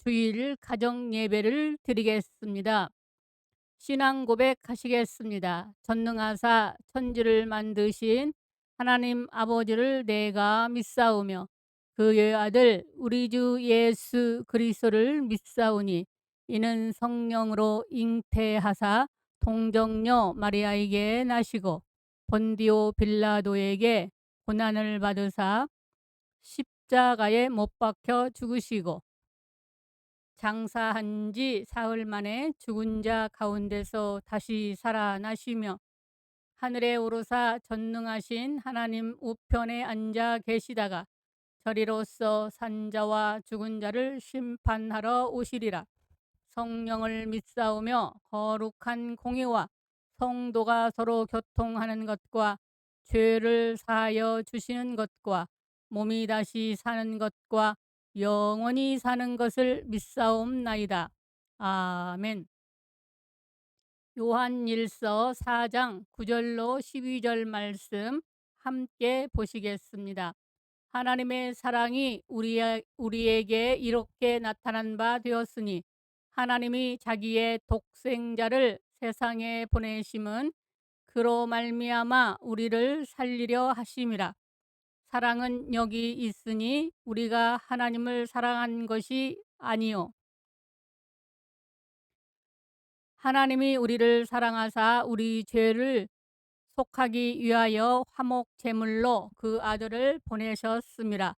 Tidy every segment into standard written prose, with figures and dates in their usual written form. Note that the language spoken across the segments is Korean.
주일 가정 예배를 드리겠습니다. 신앙 고백하시겠습니다. 전능하사 천지를 만드신 하나님 아버지를 내가 믿사오며 그의 아들 우리 주 예수 그리스도를 믿사오니 이는 성령으로 잉태하사 동정녀 마리아에게 나시고 본디오 빌라도에게 고난을 받으사 십자가에 못 박혀 죽으시고 장사한 지 사흘 만에 죽은 자 가운데서 다시 살아나시며 하늘에 오르사 전능하신 하나님 우편에 앉아 계시다가 저리로서 산자와 죽은 자를 심판하러 오시리라. 성령을 믿사오며 거룩한 공의와 성도가 서로 교통하는 것과 죄를 사하여 주시는 것과 몸이 다시 사는 것과 영원히 사는 것을 믿사옵나이다. 아멘. 요한일서 4장 9절로 12절 말씀 함께 보시겠습니다. 하나님의 사랑이 우리에게 이렇게 나타난 바 되었으니 하나님이 자기의 독생자를 세상에 보내심은 그로 말미암아 우리를 살리려 하심이라. 사랑은 여기 있으니 우리가 하나님을 사랑한 것이 아니요 하나님이 우리를 사랑하사 우리 죄를 속하기 위하여 화목 제물로 그 아들을 보내셨습니다.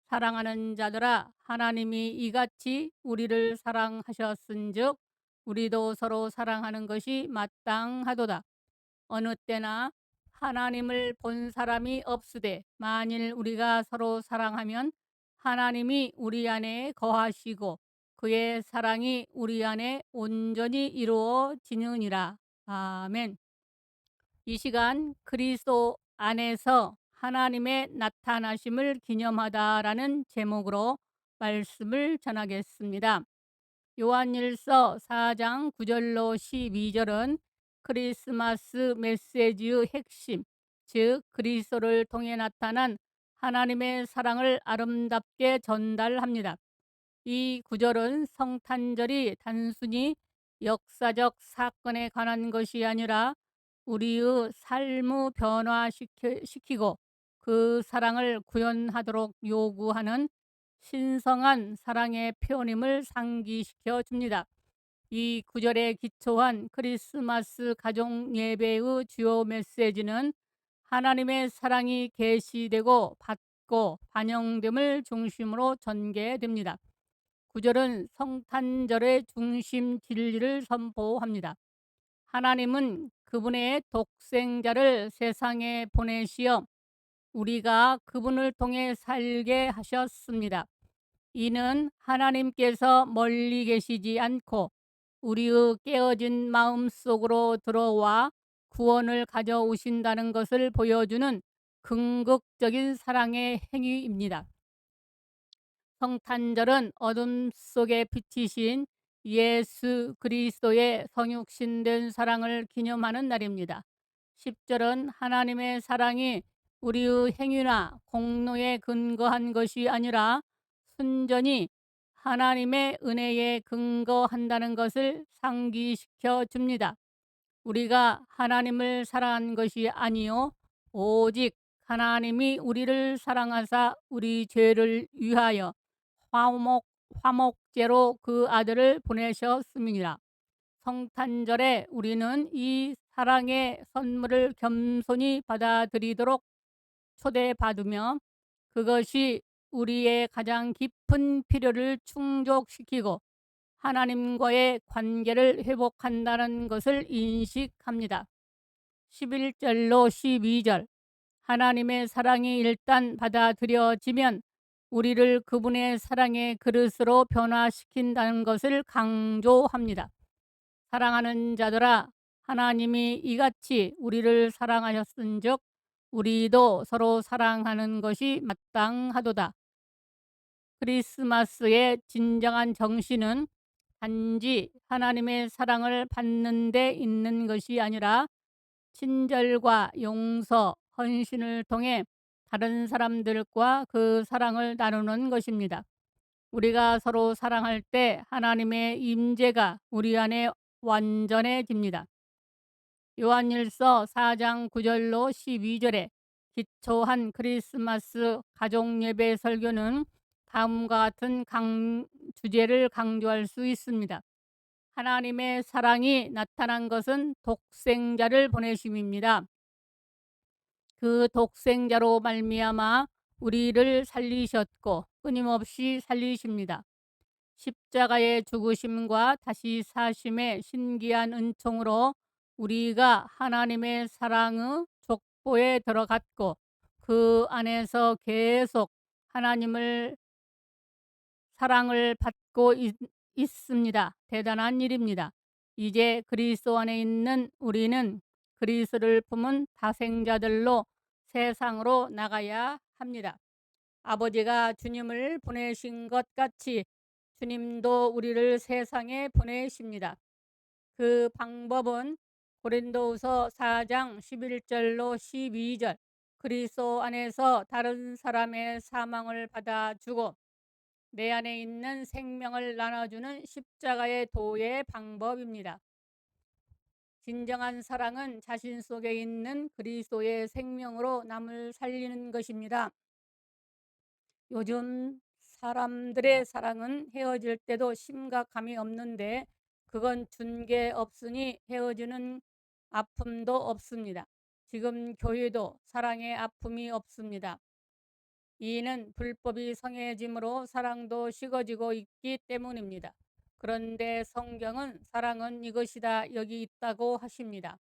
사랑하는 자들아, 하나님이 이같이 우리를 사랑하셨은즉 우리도 서로 사랑하는 것이 마땅하도다. 어느 때나 하나님을 본 사람이 없으되 만일 우리가 서로 사랑하면 하나님이 우리 안에 거하시고 그의 사랑이 우리 안에 온전히 이루어지느니라. 아멘. 이 시간 그리스도 안에서 하나님의 나타나심을 기념하다라는 제목으로 말씀을 전하겠습니다. 요한일서 4장 9절로 12절은 크리스마스 메시지의 핵심, 즉 그리스도를 통해 나타난 하나님의 사랑을 아름답게 전달합니다. 이 구절은 성탄절이 단순히 역사적 사건에 관한 것이 아니라 우리의 삶을 변화시키고 그 사랑을 구현하도록 요구하는 신성한 사랑의 표현임을 상기시켜 줍니다. 이 구절에 기초한 크리스마스 가정 예배의 주요 메시지는 하나님의 사랑이 계시되고 받고 반영됨을 중심으로 전개됩니다. 구절은 성탄절의 중심 진리를 선포합니다. 하나님은 그분의 독생자를 세상에 보내시어 우리가 그분을 통해 살게 하셨습니다. 이는 하나님께서 멀리 계시지 않고 우리의 깨어진 마음 속으로 들어와 구원을 가져오신다는 것을 보여주는 궁극적인 사랑의 행위입니다. 성탄절은 어둠 속에 비치신 예수 그리스도의 성육신된 사랑을 기념하는 날입니다. 10절은 하나님의 사랑이 우리의 행위나 공로에 근거한 것이 아니라 순전히 하나님의 은혜에 근거한다는 것을 상기시켜 줍니다. 우리가 하나님을 사랑한 것이 아니요 오직 하나님이 우리를 사랑하사 우리 죄를 위하여 화목제로 그 아들을 보내셨습니다. 성탄절에 우리는 이 사랑의 선물을 겸손히 받아들이도록 초대받으며 그것이 우리의 가장 깊은 필요를 충족시키고 하나님과의 관계를 회복한다는 것을 인식합니다. 11절로 12절 하나님의 사랑이 일단 받아들여지면 우리를 그분의 사랑의 그릇으로 변화시킨다는 것을 강조합니다. 사랑하는 자들아, 하나님이 이같이 우리를 사랑하셨은즉 우리도 서로 사랑하는 것이 마땅하도다. 크리스마스의 진정한 정신은 단지 하나님의 사랑을 받는 데 있는 것이 아니라 친절과 용서, 헌신을 통해 다른 사람들과 그 사랑을 나누는 것입니다. 우리가 서로 사랑할 때 하나님의 임재가 우리 안에 완전해집니다. 요한일서 4장 9절로 12절에 기초한 크리스마스 가족예배 설교는 다음과 같은 주제를 강조할 수 있습니다. 하나님의 사랑이 나타난 것은 독생자를 보내심입니다. 그 독생자로 말미암아 우리를 살리셨고 끊임없이 살리십니다. 십자가의 죽으심과 다시 사심의 신기한 은총으로 우리가 하나님의 사랑의 족보에 들어갔고 그 안에서 계속 하나님을 사랑을 받고 있습니다. 대단한 일입니다. 이제 그리스도 안에 있는 우리는 그리스도를 품은 다생자들로 세상으로 나가야 합니다. 아버지가 주님을 보내신 것 같이 주님도 우리를 세상에 보내십니다. 그 방법은 고린도후서 4장 11절로 12절 그리스도 안에서 다른 사람의 사망을 받아주고 내 안에 있는 생명을 나눠주는 십자가의 도의 방법입니다. 진정한 사랑은 자신 속에 있는 그리스도의 생명으로 남을 살리는 것입니다. 요즘 사람들의 사랑은 헤어질 때도 심각함이 없는데 그건 준 게 없으니 헤어지는 아픔도 없습니다. 지금 교회도 사랑의 아픔이 없습니다. 이는 불법이 성해짐으로 사랑도 식어지고 있기 때문입니다. 그런데 성경은 사랑은 이것이다 여기 있다고 하십니다.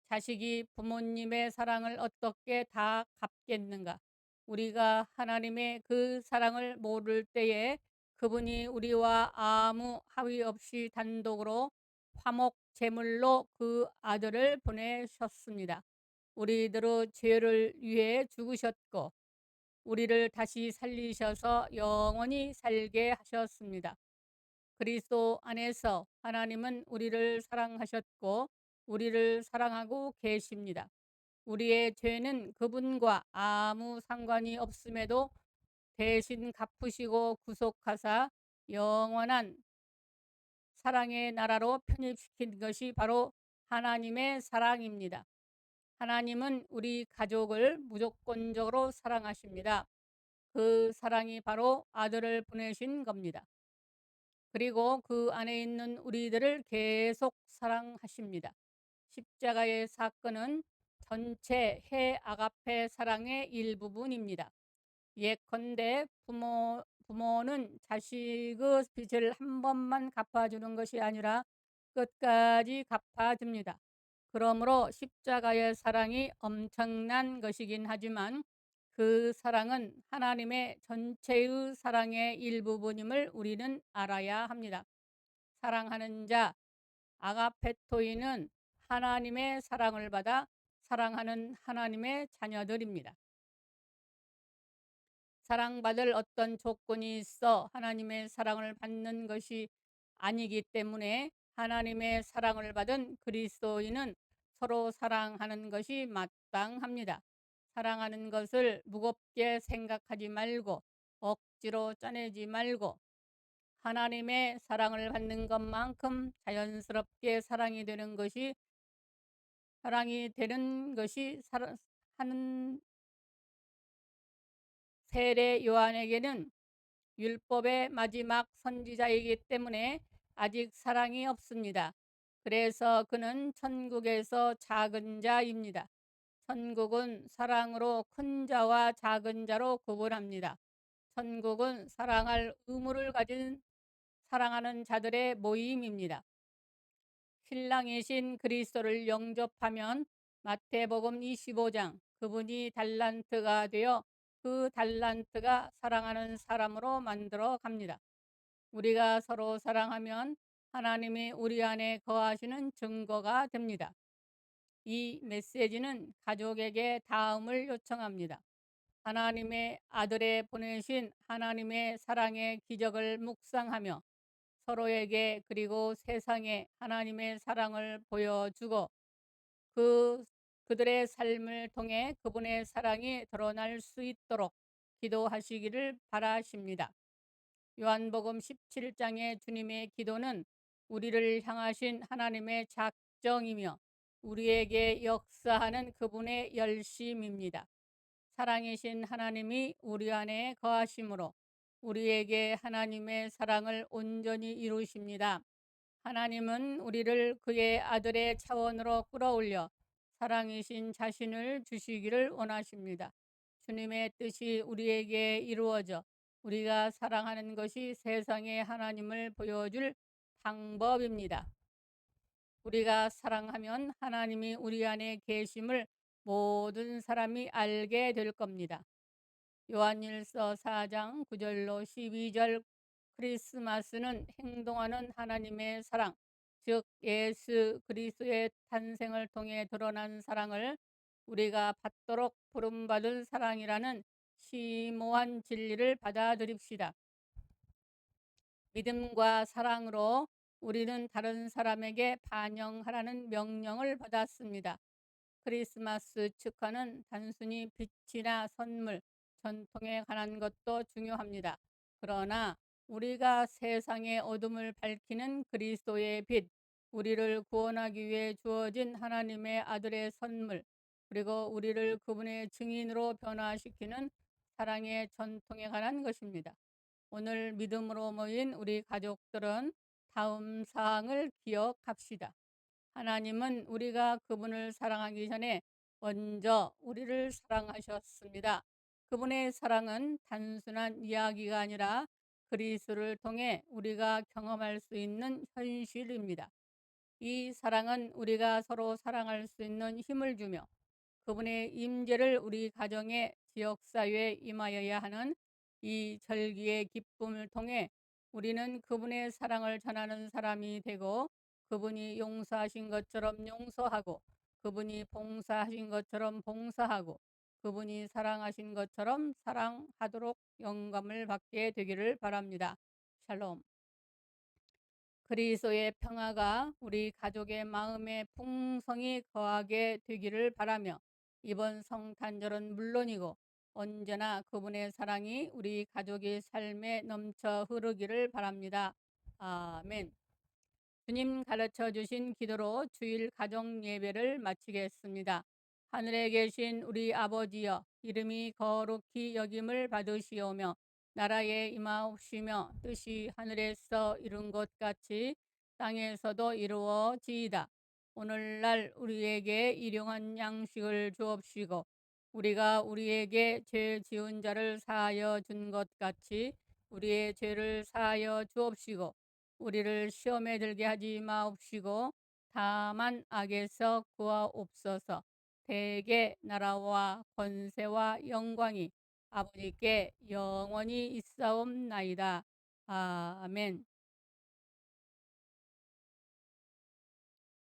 자식이 부모님의 사랑을 어떻게 다 갚겠는가? 우리가 하나님의 그 사랑을 모를 때에 그분이 우리와 아무 합의 없이 단독으로 화목 제물로 그 아들을 보내셨습니다. 우리들의 죄를 위해 죽으셨고 우리를 다시 살리셔서 영원히 살게 하셨습니다. 그리스도 안에서 하나님은 우리를 사랑하셨고 우리를 사랑하고 계십니다. 우리의 죄는 그분과 아무 상관이 없음에도 대신 갚으시고 구속하사 영원한 사랑의 나라로 편입시킨 것이 바로 하나님의 사랑입니다. 하나님은 우리 가족을 무조건적으로 사랑하십니다. 그 사랑이 바로 아들을 보내신 겁니다. 그리고 그 안에 있는 우리들을 계속 사랑하십니다. 십자가의 사건은 전체 아가페 사랑의 일부분입니다. 예컨대 부모는 자식의 빚을 한 번만 갚아주는 것이 아니라 끝까지 갚아줍니다. 그러므로 십자가의 사랑이 엄청난 것이긴 하지만 그 사랑은 하나님의 전체의 사랑의 일부분임을 우리는 알아야 합니다. 사랑하는 자, 아가페토이는 하나님의 사랑을 받아 사랑하는 하나님의 자녀들입니다. 사랑받을 어떤 조건이 있어 하나님의 사랑을 받는 것이 아니기 때문에 하나님의 사랑을 받은 그리스도인은 서로 사랑하는 것이 마땅합니다. 사랑하는 것을 무겁게 생각하지 말고 억지로 짜내지 말고 하나님의 사랑을 받는 것만큼 자연스럽게 사랑이 되는 것이 하는 세례 요한에게는 율법의 마지막 선지자이기 때문에 아직 사랑이 없습니다. 그래서 그는 천국에서 작은 자입니다. 천국은 사랑으로 큰 자와 작은 자로 구분합니다. 천국은 사랑할 의무를 가진 사랑하는 자들의 모임입니다. 신랑이신 그리스도를 영접하면 마태복음 25장 그분이 달란트가 되어 그 달란트가 사랑하는 사람으로 만들어 갑니다. 우리가 서로 사랑하면 하나님이 우리 안에 거하시는 증거가 됩니다. 이 메시지는 가족에게 다음을 요청합니다. 하나님의 아들에 보내신 하나님의 사랑의 기적을 묵상하며 서로에게 그리고 세상에 하나님의 사랑을 보여주고 그들의 삶을 통해 그분의 사랑이 드러날 수 있도록 기도하시기를 바라십니다. 요한복음 17장의 주님의 기도는 우리를 향하신 하나님의 작정이며 우리에게 역사하는 그분의 열심입니다. 사랑이신 하나님이 우리 안에 거하심으로 우리에게 하나님의 사랑을 온전히 이루십니다. 하나님은 우리를 그의 아들의 차원으로 끌어올려 사랑이신 자신을 주시기를 원하십니다. 주님의 뜻이 우리에게 이루어져 우리가 사랑하는 것이 세상에 하나님을 보여줄 방법입니다. 우리가 사랑하면 하나님이 우리 안에 계심을 모든 사람이 알게 될 겁니다. 요한일서 4장 9절로 12절 크리스마스는 행동하는 하나님의 사랑, 즉 예수 그리스도의 탄생을 통해 드러난 사랑을 우리가 받도록 부름받은 사랑이라는 심오한 진리를 받아들입시다. 믿음과 사랑으로 우리는 다른 사람에게 반영하라는 명령을 받았습니다. 크리스마스 축하는 단순히 빛이나 선물, 전통에 관한 것도 중요합니다. 그러나 우리가 세상의 어둠을 밝히는 그리스도의 빛, 우리를 구원하기 위해 주어진 하나님의 아들의 선물, 그리고 우리를 그분의 증인으로 변화시키는 사랑의 전통에 관한 것입니다. 오늘 믿음으로 모인 우리 가족들은 다음 사항을 기억합시다. 하나님은 우리가 그분을 사랑하기 전에 먼저 우리를 사랑하셨습니다. 그분의 사랑은 단순한 이야기가 아니라 그리스도를 통해 우리가 경험할 수 있는 현실입니다. 이 사랑은 우리가 서로 사랑할 수 있는 힘을 주며 그분의 임재를 우리 가정의 지역사회에 임하여야 하는 이 절기의 기쁨을 통해 우리는 그분의 사랑을 전하는 사람이 되고 그분이 용서하신 것처럼 용서하고 그분이 봉사하신 것처럼 봉사하고 그분이 사랑하신 것처럼 사랑하도록 영감을 받게 되기를 바랍니다. 샬롬. 그리스도의 평화가 우리 가족의 마음에 풍성히 거하게 되기를 바라며 이번 성탄절은 물론이고 언제나 그분의 사랑이 우리 가족의 삶에 넘쳐 흐르기를 바랍니다. 아멘. 주님 가르쳐 주신 기도로 주일 가정 예배를 마치겠습니다. 하늘에 계신 우리 아버지여, 이름이 거룩히 여김을 받으시오며 나라에 임하옵시며 뜻이 하늘에서 이룬 것 같이 땅에서도 이루어지이다. 오늘날 우리에게 일용할 양식을 주옵시고 우리가 우리에게 죄 지은 자를 사하여 준 것 같이 우리의 죄를 사하여 주옵시고 우리를 시험에 들게 하지 마옵시고 다만 악에서 구하옵소서. 대개 나라와 권세와 영광이 아버지께 영원히 있사옵나이다. 아멘.